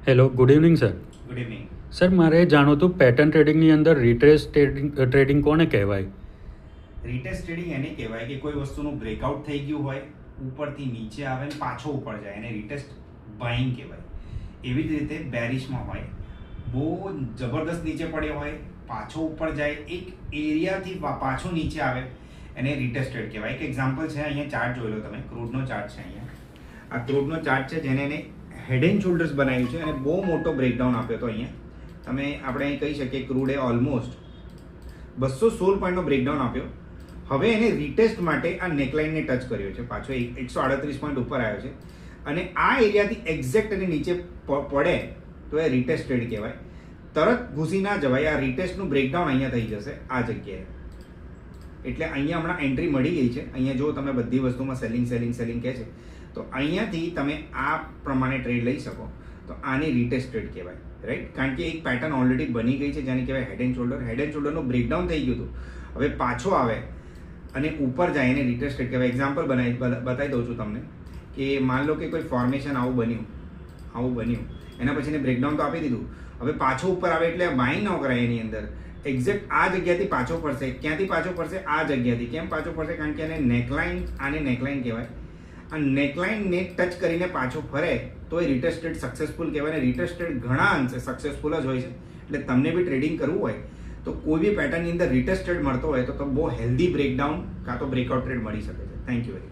Hello, good evening sir. Good evening. Sir, મારે જાણવું હતું પેટર્ન ટ્રેડિંગની અંદર રિટ્રેસ ટ્રેડિંગ કોને કહેવાય? રિટેસ્ટ ટ્રેડિંગ એને કહેવાય કે કોઈ વસ્તુનું બ્રેકઆઉટ થઈ ગયું હોય, ઉપરથી નીચે આવે ને પાછો ઉપર જાય, એને રિટેસ્ટ બાઇંગ કહેવાય. એવી જ રીતે બેરિશમાં હોય, બહુ જબરદસ્ત નીચે પડ્યો હોય, પાછો ઉપર જાય, એક એરિયાથી પાછો નીચે આવે, એને રિટેસ્ટેડ કહેવાય. એક એક્ઝામ્પલ છે, અહીંયા ચાર્ટ જોઈ લો તમે, ક્રૂડનો ચાર્ટ છે. અહીંયા આ ક્રૂડનો ચાર્ટ છે, જેને એને હેડ એન્ડ શોલ્ડર્સ બનાવ્યું છે અને બહુ મોટો બ્રેકડાઉન આપ્યો હતો. અહીંયા તમે આપણે અહીં કહી શકીએ ક્રૂડે ઓલમોસ્ટ 216 પોઈન્ટનો બ્રેકડાઉન આપ્યો. હવે એને રિટેસ્ટ માટે આ નેકલાઇનને ટચ કર્યો છે, પાછો 138 પોઈન્ટ ઉપર આવ્યો છે અને આ એરિયાથી એક્ઝેક્ટ એને નીચે પડે તો એ રિટેસ્ટેડ કહેવાય. તરત ઘૂસી ના જવાય. આ રિટેસ્ટનું બ્રેકડાઉન અહીંયા થઈ જશે આ જગ્યાએ. એટલે અહીંયા હમણાં એન્ટ્રી મળી ગઈ છે. અહીંયા જો તમે બધી વસ્તુમાં સેલિંગ સેલિંગ સેલિંગ કહે છે, તો અહીંયાથી તમે આ પ્રમાણે ટ્રેડ લઈ શકો. તો આને રિટેસ્ટેડ કહેવાય, રાઈટ? કારણ કે એક પેટર્ન ઓલરેડી બની ગઈ છે જેને કહેવાય head and shoulder. Head and શોલ્ડરનું બ્રેકડાઉન થઈ ગયું હતું, હવે પાછો આવે અને ઉપર જાય, એને રિટેસ્ટેડ કહેવાય. એક્ઝામ્પલ બતાવી દઉં છું તમને કે માન લો કે કોઈ ફોર્મેશન આવું બન્યું, એના પછી એને બ્રેકડાઉન તો આપી દીધું, હવે પાછો ઉપર આવે એટલે બાઇંગ ન કરાય એની અંદર. એક્ઝેક્ટ આ જગ્યાથી પાછો પડશે. ક્યાંથી પાછો પડશે? આ જગ્યાથી. કેમ પાછો પડશે? કારણ કે એને નેકલાઇન, આને નેકલાઇન કહેવાય. આ નેકલાઇનને ટચ કરીને પાછો ફરે તો એ રિટેસ્ટેડ સક્સેસફુલ કહેવાય. ને રિટેસ્ટેડ ઘણા અંશે સક્સેસફુલ જ હોય છે. એટલે તમને બી ટ્રેડિંગ કરવું હોય તો કોઈ બી પેટર્નની અંદર રિટેસ્ટેડ મળતો હોય તો બહુ હેલ્ધી બ્રેકડાઉન કાં તો બ્રેકઆઉટ ટ્રેડ મળી શકે છે. Thank you very much.